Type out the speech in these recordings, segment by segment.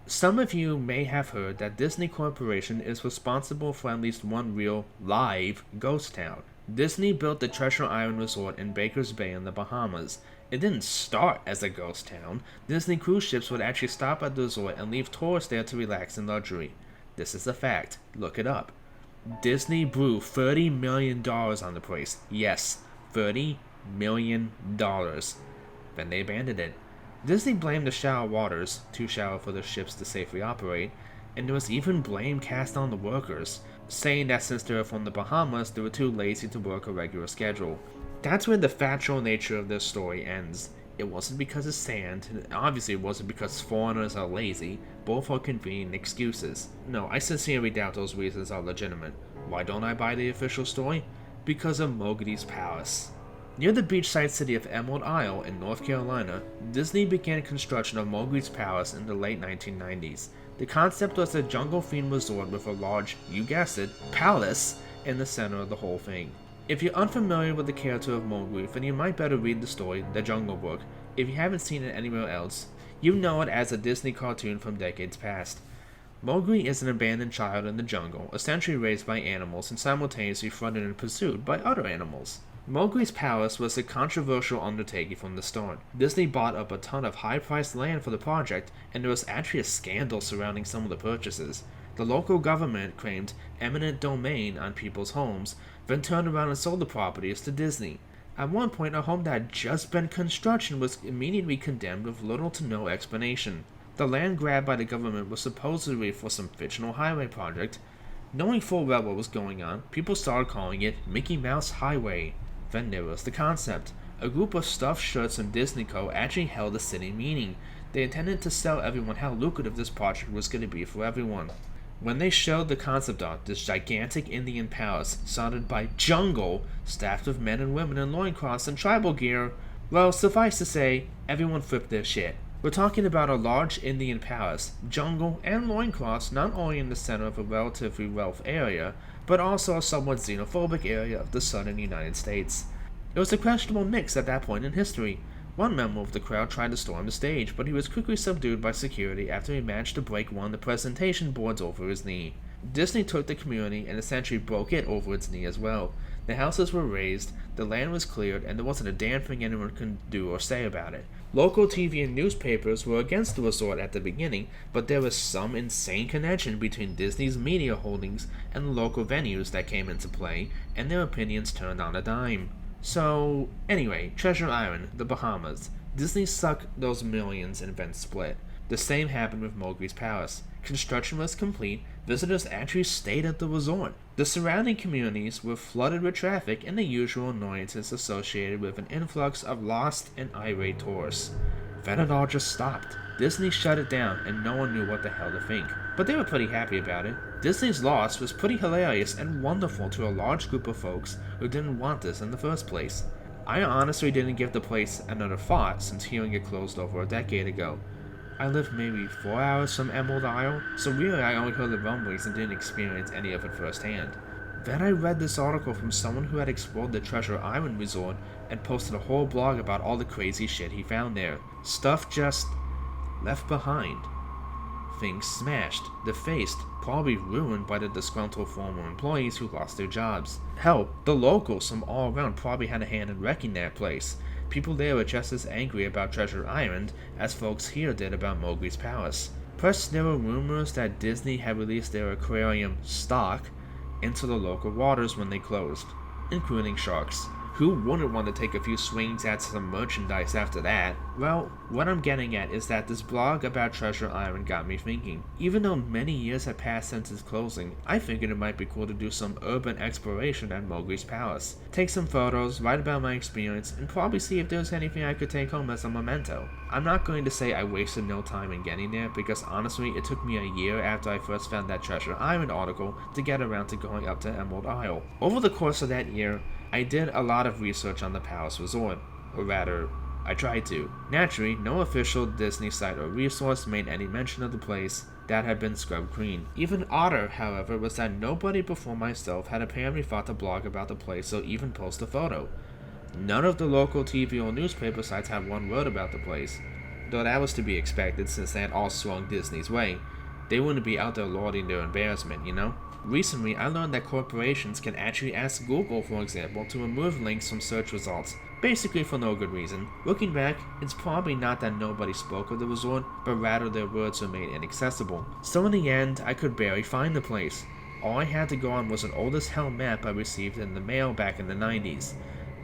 Some of you may have heard that Disney Corporation is responsible for at least one real, live ghost town. Disney built the Treasure Island Resort in Baker's Bay in the Bahamas. It didn't start as a ghost town. Disney cruise ships would actually stop at the resort and leave tourists there to relax in luxury. This is a fact. Look it up. Disney blew $30 million on the place. Yes, $30 million. Then they abandoned it. Disney blamed the shallow waters, too shallow for the ships to safely operate, and there was even blame cast on the workers, saying that since they were from the Bahamas, they were too lazy to work a regular schedule. That's where the factual nature of this story ends. It wasn't because of sand, and obviously it wasn't because foreigners are lazy. Both are convenient excuses. No, I sincerely doubt those reasons are legitimate. Why don't I buy the official story? Because of Mowgli's Palace. Near the beachside city of Emerald Isle in North Carolina, Disney began construction of Mowgli's Palace in the late 1990s. The concept was a jungle-themed resort with a large, you guessed it, palace in the center of the whole thing. If you're unfamiliar with the character of Mowgli, then you might better read the story, The Jungle Book. If you haven't seen it anywhere else, you know it as a Disney cartoon from decades past. Mowgli is an abandoned child in the jungle, essentially raised by animals and simultaneously fronted and pursued by other animals. Mowgli's Palace was a controversial undertaking from the start. Disney bought up a ton of high-priced land for the project, and there was actually a scandal surrounding some of the purchases. The local government claimed eminent domain on people's homes, then turned around and sold the properties to Disney. At one point, a home that had just been construction was immediately condemned with little to no explanation. The land grabbed by the government was supposedly for some fictional highway project. Knowing full well what was going on, people started calling it Mickey Mouse Highway. Then there was the concept. A group of stuffed shirts from Disney Co. actually held a sitting meeting. They intended to sell everyone how lucrative this project was going to be for everyone. When they showed the concept art, this gigantic Indian palace, surrounded by jungle, staffed with men and women in loincloths and tribal gear, well, suffice to say, everyone flipped their shit. We're talking about a large Indian palace, jungle, and loincloths not only in the center of a relatively wealthy area, but also a somewhat xenophobic area of the southern United States. It was a questionable mix at that point in history. One member of the crowd tried to storm the stage, but he was quickly subdued by security after he managed to break one of the presentation boards over his knee. Disney took the community and essentially broke it over its knee as well. The houses were razed, the land was cleared, and there wasn't a damn thing anyone could do or say about it. Local TV and newspapers were against the resort at the beginning, but there was some insane connection between Disney's media holdings and the local venues that came into play, and their opinions turned on a dime. So, anyway, Treasure Island, the Bahamas. Disney sucked those millions and then split. The same happened with Mowgli's Palace. Construction was complete, visitors actually stayed at the resort. The surrounding communities were flooded with traffic and the usual annoyances associated with an influx of lost and irate tourists. Then it all just stopped. Disney shut it down and no one knew what the hell to think. But they were pretty happy about it. Disney's loss was pretty hilarious and wonderful to a large group of folks who didn't want this in the first place. I honestly didn't give the place another thought since hearing it closed over a decade ago. I lived maybe 4 hours from Emerald Isle, so really I only heard the rumblings and didn't experience any of it firsthand. Then I read this article from someone who had explored the Treasure Island resort and posted a whole blog about all the crazy shit he found there. Stuff just left behind. Things smashed, defaced, probably ruined by the disgruntled former employees who lost their jobs. Hell, the locals from all around probably had a hand in wrecking that place. People there were just as angry about Treasure Island as folks here did about Mowgli's Palace. Plus, there were rumors that Disney had released their aquarium stock into the local waters when they closed, including sharks. Who wouldn't want to take a few swings at some merchandise after that? Well, what I'm getting at is that this blog about Treasure Island got me thinking. Even though many years had passed since its closing, I figured it might be cool to do some urban exploration at Mowgli's Palace. Take some photos, write about my experience, and probably see if there's anything I could take home as a memento. I'm not going to say I wasted no time in getting there, because honestly, it took me a year after I first found that Treasure Island article to get around to going up to Emerald Isle. Over the course of that year, I did a lot of research on the Palace Resort, or rather, I tried to. Naturally, no official Disney site or resource made any mention of the place that had been scrubbed clean. Even odder, however, was that nobody before myself had apparently thought to blog about the place or even post a photo. None of the local TV or newspaper sites had one word about the place. though that was to be expected since they had all swung Disney's way. They wouldn't be out there lauding their embarrassment, you know? Recently, I learned that corporations can actually ask Google, for example, to remove links from search results, basically for no good reason. Looking back, it's probably not that nobody spoke of the resort, but rather their words were made inaccessible. So in the end, I could barely find the place. All I had to go on was an old as hell map I received in the mail back in the 90s.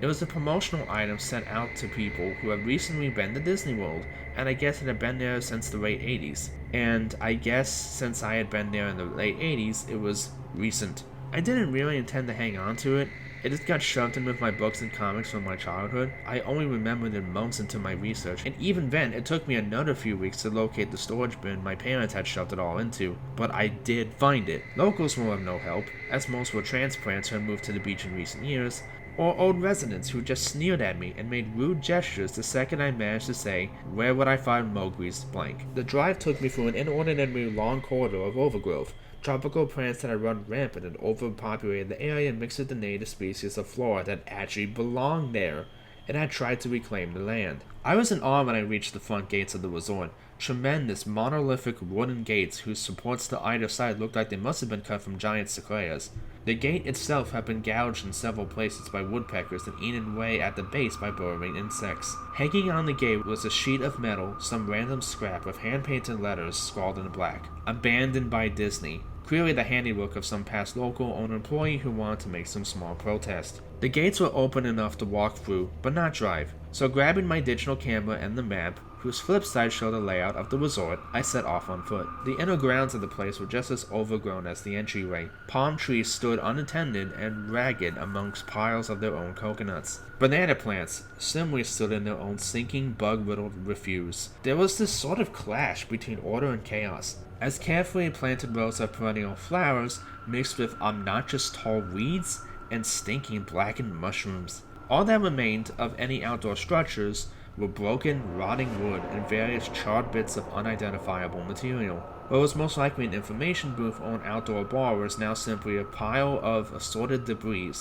It was a promotional item sent out to people who had recently been to Disney World, and I guess it had been there since the late 80s. And I guess since I had been there in the late 80s, it was recent. I didn't really intend to hang on to it. It just got shoved in with my books and comics from my childhood. I only remembered it months into my research, and even then, it took me another few weeks to locate the storage bin my parents had shoved it all into. But I did find it. Locals were of no help, as most were transplants who had moved to the beach in recent years, or old residents who just sneered at me and made rude gestures the second I managed to say, "Where would I find Mowgli's blank?" The drive took me through an inordinately long corridor of overgrowth. Tropical plants that had run rampant and overpopulated the area mixed with the native species of flora that actually belonged there, and had tried to reclaim the land. I was in awe when I reached the front gates of the resort. Tremendous, monolithic wooden gates whose supports to either side looked like they must have been cut from giant sequoias. The gate itself had been gouged in several places by woodpeckers and eaten away at the base by burrowing insects. Hanging on the gate was a sheet of metal, some random scrap with hand-painted letters scrawled in black. Abandoned by Disney. Clearly the handiwork of some past local or an employee who wanted to make some small protest. The gates were open enough to walk through, but not drive, so grabbing my digital camera and the map, whose flip side showed the layout of the resort, I set off on foot. The inner grounds of the place were just as overgrown as the entryway. Palm trees stood unattended and ragged amongst piles of their own coconuts. Banana plants similarly stood in their own sinking, bug-riddled refuse. There was this sort of clash between order and chaos, as carefully planted rows of perennial flowers mixed with obnoxious tall weeds and stinking blackened mushrooms. All that remained of any outdoor structures were broken, rotting wood and various charred bits of unidentifiable material. What was most likely an information booth or an outdoor bar was now simply a pile of assorted debris,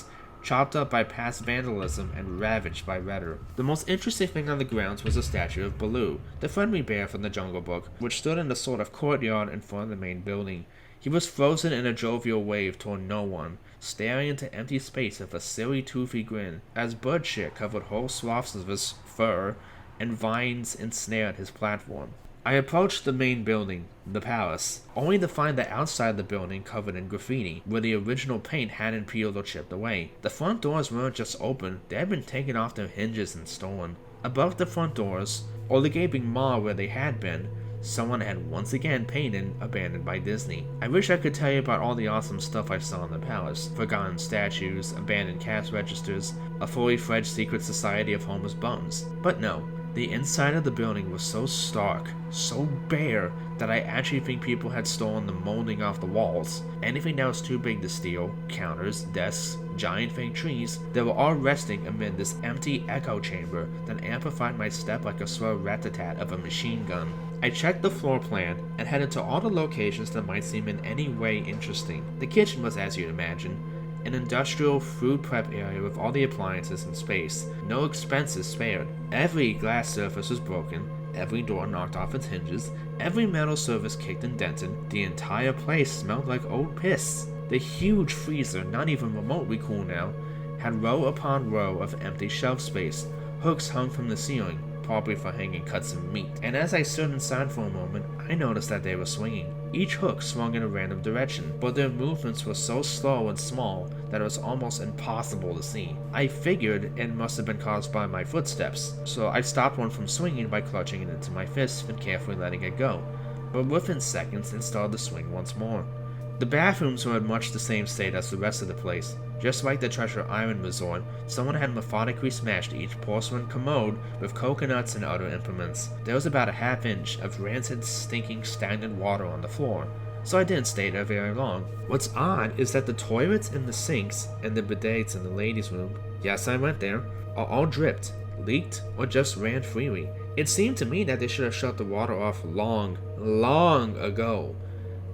chopped up by past vandalism and ravaged by weather. The most interesting thing on the grounds was a statue of Baloo, the friendly bear from the Jungle Book, which stood in a sort of courtyard in front of the main building. He was frozen in a jovial wave toward no one, staring into empty space with a silly toothy grin, as bird shit covered whole swaths of his fur and vines ensnared his platform. I approached the main building, the palace, only to find the outside of the building covered in graffiti, where the original paint hadn't peeled or chipped away. The front doors weren't just open, they had been taken off their hinges and stolen. Above the front doors, or the gaping maw where they had been, someone had once again painted "Abandoned by Disney." I wish I could tell you about all the awesome stuff I saw in the palace. Forgotten statues, abandoned cash registers, a fully fledged secret society of homeless bums. But no. The inside of the building was so stark, so bare, that I actually think people had stolen the molding off the walls. Anything that was too big to steal, counters, desks, giant fake trees, they were all resting amid this empty echo chamber that amplified my step like a slow rat-a-tat of a machine gun. I checked the floor plan and headed to all the locations that might seem in any way interesting. The kitchen was as you'd imagine. An industrial food prep area with all the appliances in space. No expenses spared. Every glass surface was broken, every door knocked off its hinges, every metal surface kicked and dented. The entire place smelled like old piss. The huge freezer, not even remotely cool now, had row upon row of empty shelf space. Hooks hung from the ceiling, probably for hanging cuts of meat. And as I stood inside for a moment, I noticed that they were swinging. Each hook swung in a random direction, but their movements were so slow and small that it was almost impossible to see. I figured it must have been caused by my footsteps, so I stopped one from swinging by clutching it into my fist and carefully letting it go. But within seconds, it started to swing once more. The bathrooms were in much the same state as the rest of the place. Just like the Treasure Island resort, someone had methodically smashed each porcelain commode with coconuts and other implements. There was about a half-inch of rancid, stinking, stagnant water on the floor, so I didn't stay there very long. What's odd is that the toilets and the sinks and the bidets in the ladies' room, yes, I went there, are all dripped, leaked, or just ran freely. It seemed to me that they should have shut the water off long ago.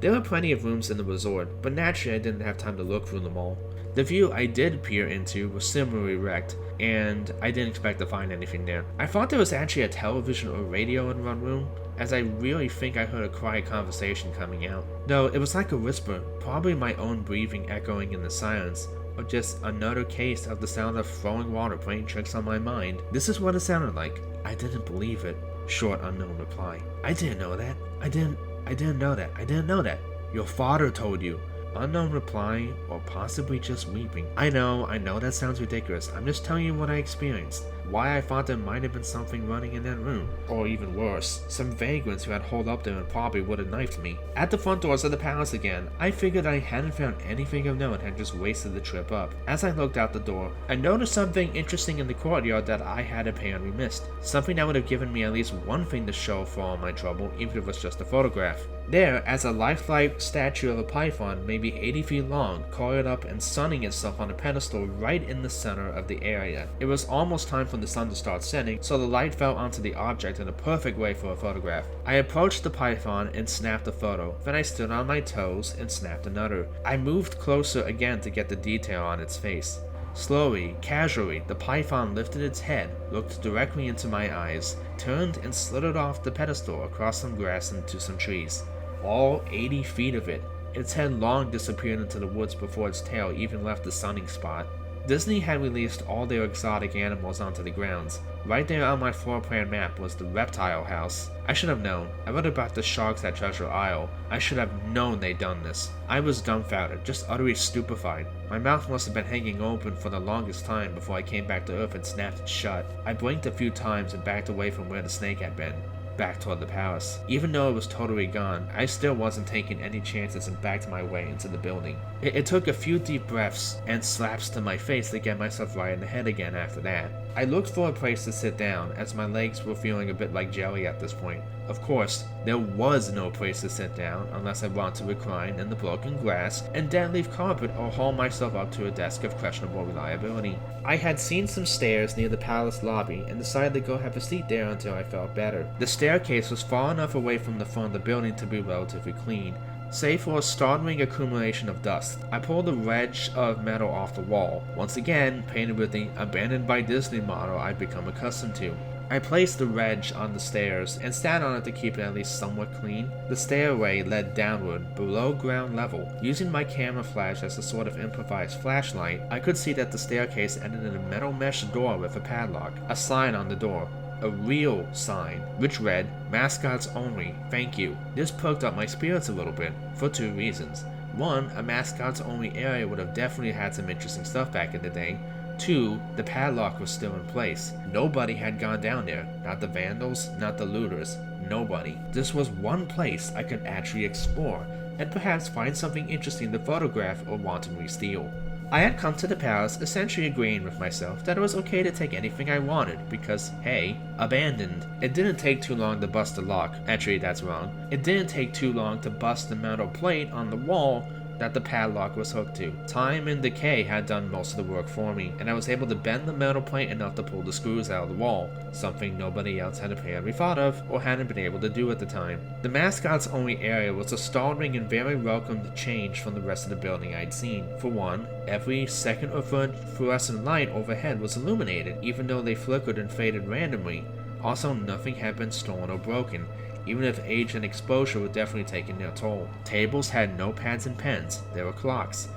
There were plenty of rooms in the resort, but naturally I didn't have time to look through them all. The view I did peer into was similarly wrecked, and I didn't expect to find anything there. I thought there was actually a television or radio in one room, as I really think I heard a quiet conversation coming out. Though it was like a whisper, probably my own breathing echoing in the silence, or just another case of the sound of flowing water playing tricks on my mind. This is what it sounded like. I didn't believe it. Short, unknown reply. I didn't know that. I didn't know that. I didn't know that. Your father told you. Unknown reply, or possibly just weeping. I know that sounds ridiculous. I'm just telling you what I experienced. Why I thought there might have been something running in that room. Or even worse, some vagrants who had holed up there and probably would have knifed me. At the front doors of the palace again, I figured I hadn't found anything of note and had just wasted the trip up. As I looked out the door, I noticed something interesting in the courtyard that I had apparently missed. Something that would have given me at least one thing to show for all my trouble, even if it was just a photograph. There, as a lifelike statue of a python, maybe 80 feet long, coiled up and sunning itself on a pedestal right in the center of the area. It was almost time for the sun to start setting, so the light fell onto the object in a perfect way for a photograph. I approached the python and snapped a photo, then I stood on my toes and snapped another. I moved closer again to get the detail on its face. Slowly, casually, the python lifted its head, looked directly into my eyes, turned and slithered off the pedestal across some grass into some trees. All 80 feet of it. Its head long disappeared into the woods before its tail even left the sunning spot. Disney had released all their exotic animals onto the grounds. Right there on my floor plan map was the reptile house. I should have known. I read about the sharks at Treasure Isle. I should have known they'd done this. I was dumbfounded, just utterly stupefied. My mouth must have been hanging open for the longest time before I came back to Earth and snapped it shut. I blinked a few times and backed away from where the snake had been. Back toward the palace. Even though it was totally gone, I still wasn't taking any chances and backed my way into the building. It took a few deep breaths and slaps to my face to get myself right in the head again after that. I looked for a place to sit down, as my legs were feeling a bit like jelly at this point. Of course, there was no place to sit down unless I wanted to recline in the broken glass and dead leaf carpet or haul myself up to a desk of questionable reliability. I had seen some stairs near the palace lobby and decided to go have a seat there until I felt better. The staircase was far enough away from the front of the building to be relatively clean, save for a startling accumulation of dust. I pulled a wedge of metal off the wall, once again painted with the abandoned by Disney motto I'd become accustomed to. I placed the wedge on the stairs and sat on it to keep it at least somewhat clean. The stairway led downward, below ground level. Using my camera flash as a sort of improvised flashlight, I could see that the staircase ended in a metal mesh door with a padlock, a sign on the door. A real sign, which read, "Mascots only, thank you." This perked up my spirits a little bit, for two reasons. One, a mascots only area would have definitely had some interesting stuff back in the day. Two, the padlock was still in place. Nobody had gone down there. Not the vandals, not the looters. Nobody. This was one place I could actually explore, and perhaps find something interesting to photograph or wantonly steal. I had come to the palace essentially agreeing with myself that it was okay to take anything I wanted because, hey, abandoned. It didn't take too long to bust the lock. Actually, that's wrong. It didn't take too long to bust the metal plate on the wall that the padlock was hooked to. Time and decay had done most of the work for me, and I was able to bend the metal plate enough to pull the screws out of the wall, something nobody else had apparently thought of or hadn't been able to do at the time. The mascots only area was a startling and very welcome change from the rest of the building I'd seen. For one, every second or third fluorescent light overhead was illuminated, even though they flickered and faded randomly. Also, nothing had been stolen or broken, even if age and exposure were definitely taking their toll. Tables had notepads and pens. There were clocks.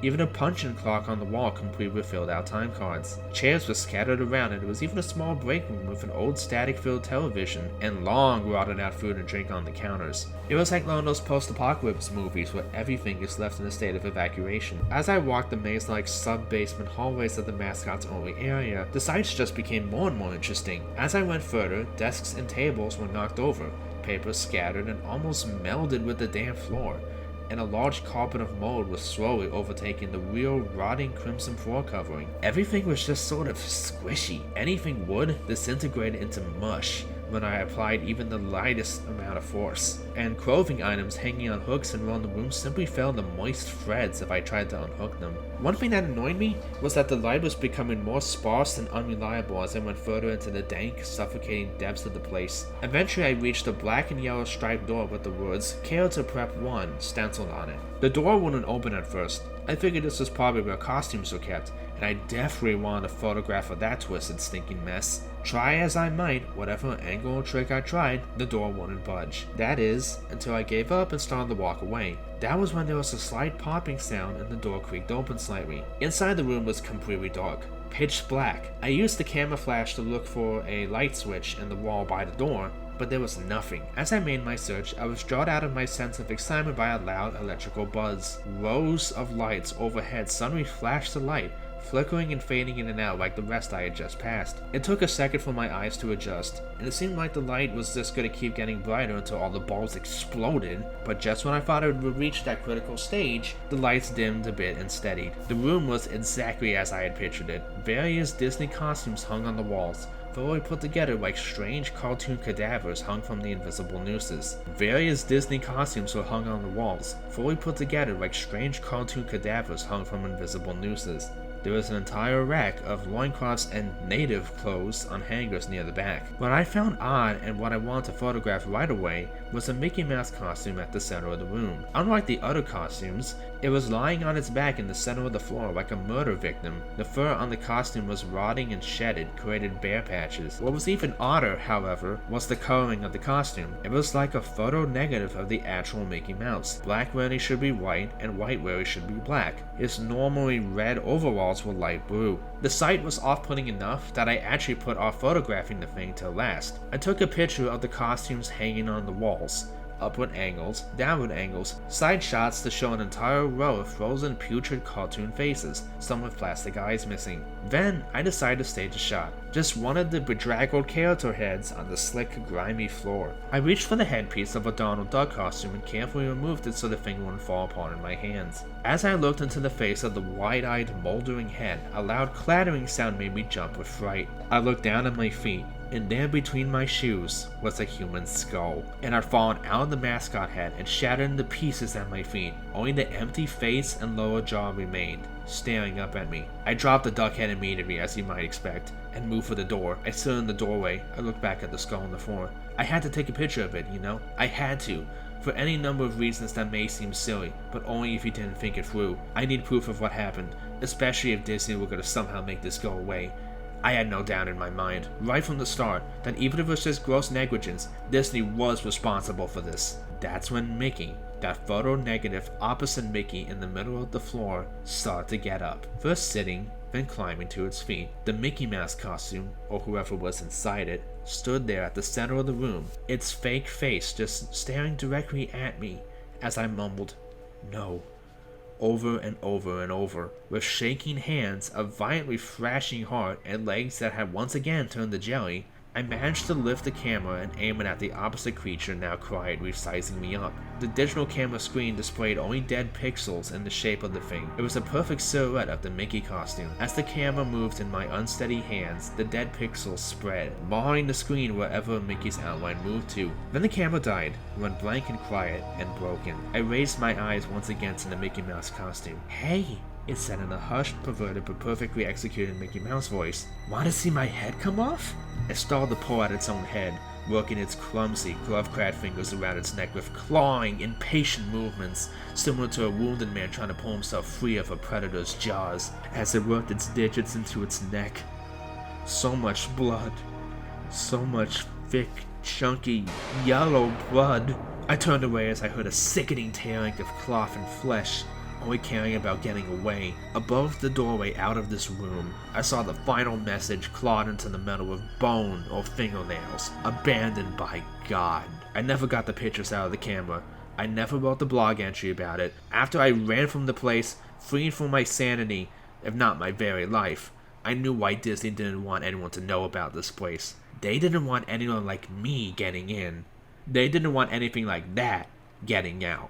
Even a punch-in clock on the wall complete with filled-out time cards. Chairs were scattered around, and there was even a small break room with an old static-filled television and long rotted-out food and drink on the counters. It was like one of those post-apocalypse movies where everything is left in a state of evacuation. As I walked the maze-like sub-basement hallways of the mascots-only area, the sights just became more and more interesting. As I went further, desks and tables were knocked over, papers scattered and almost melded with the damp floor, and a large carpet of mold was slowly overtaking the real rotting crimson floor covering. Everything was just sort of squishy. Anything wood disintegrated into mush when I applied even the lightest amount of force, and clothing items hanging on hooks and around the room simply fell into moist threads if I tried to unhook them. One thing that annoyed me was that the light was becoming more sparse and unreliable as I went further into the dank, suffocating depths of the place. Eventually I reached a black and yellow striped door with the words "Care to Prep 1" stenciled on it. The door wouldn't open at first. I figured this was probably where costumes were kept, and I definitely wanted a photograph of that twisted, stinking mess. Try as I might, whatever angle or trick I tried, the door wouldn't budge. That is, until I gave up and started to walk away. That was when there was a slight popping sound and the door creaked open slightly. Inside the room was completely dark. Pitch black. I used the camera flash to look for a light switch in the wall by the door, but there was nothing. As I made my search, I was drawn out of my sense of excitement by a loud electrical buzz. Rows of lights overhead suddenly flashed to light, flickering and fading in and out like the rest I had just passed. It took a second for my eyes to adjust, and it seemed like the light was just going to keep getting brighter until all the bulbs exploded, but just when I thought it would reach that critical stage, the lights dimmed a bit and steadied. The room was exactly as I had pictured it. Various Disney costumes hung on the walls, thoroughly put together like strange cartoon cadavers hung from the invisible nooses. Various Disney costumes were hung on the walls, fully put together like strange cartoon cadavers hung from invisible nooses. There was an entire rack of loincloths and native clothes on hangers near the back. What I found odd and what I wanted to photograph right away was a Mickey Mouse costume at the center of the room. Unlike the other costumes, it was lying on its back in the center of the floor like a murder victim. The fur on the costume was rotting and shedded, created bare patches. What was even odder, however, was the coloring of the costume. It was like a photo negative of the actual Mickey Mouse. Black where he should be white, and white where he should be black. His normally red overalls were light blue. The sight was off-putting enough that I actually put off photographing the thing till last. I took a picture of the costumes hanging on the walls. Upward angles, downward angles, side shots to show an entire row of frozen putrid cartoon faces, some with plastic eyes missing. Then I decided to stage a shot. Just one of the bedraggled character heads on the slick, grimy floor. I reached for the headpiece of a Donald Duck costume and carefully removed it so the thing wouldn't fall apart in my hands. As I looked into the face of the wide-eyed, moldering head, a loud clattering sound made me jump with fright. I looked down at my feet, and there between my shoes was a human skull. It had fallen out of the mascot head and shattered into pieces at my feet. Only the empty face and lower jaw remained, staring up at me. I dropped the duck head immediately, as you might expect, and moved for the door. I stood in the doorway. I looked back at the skull on the floor. I had to take a picture of it, you know? I had to. For any number of reasons that may seem silly, but only if you didn't think it through. I need proof of what happened, especially if Disney were going to somehow make this go away. I had no doubt in my mind, right from the start, that even if it was just gross negligence, Disney was responsible for this. That's when Mickey, that photo negative opposite Mickey in the middle of the floor, started to get up. First sitting, then climbing to its feet. The Mickey Mouse costume, or whoever was inside it, stood there at the center of the room, its fake face just staring directly at me as I mumbled, "No," over and over and over, with shaking hands, a violently thrashing heart, and legs that had once again turned to jelly. I managed to lift the camera and aim it at the opposite creature now quietly sizing me up. The digital camera screen displayed only dead pixels in the shape of the thing. It was a perfect silhouette of the Mickey costume. As the camera moved in my unsteady hands, the dead pixels spread, marring the screen wherever Mickey's outline moved to. Then the camera died, went blank and quiet and broken. I raised my eyes once again to the Mickey Mouse costume. "Hey," it said in a hushed, perverted but perfectly executed Mickey Mouse voice. "Want to see my head come off?" It started to pull at its own head, working its clumsy, glove-clad fingers around its neck with clawing, impatient movements, similar to a wounded man trying to pull himself free of a predator's jaws, as it worked its digits into its neck. So much blood. So much thick, chunky, yellow blood. I turned away as I heard a sickening tearing of cloth and flesh, only caring about getting away. Above the doorway out of this room, I saw the final message clawed into the metal with bone or fingernails. "Abandoned by God." I never got the pictures out of the camera. I never wrote the blog entry about it. After I ran from the place, freeing from my sanity, if not my very life, I knew why Disney didn't want anyone to know about this place. They didn't want anyone like me getting in. They didn't want anything like that getting out.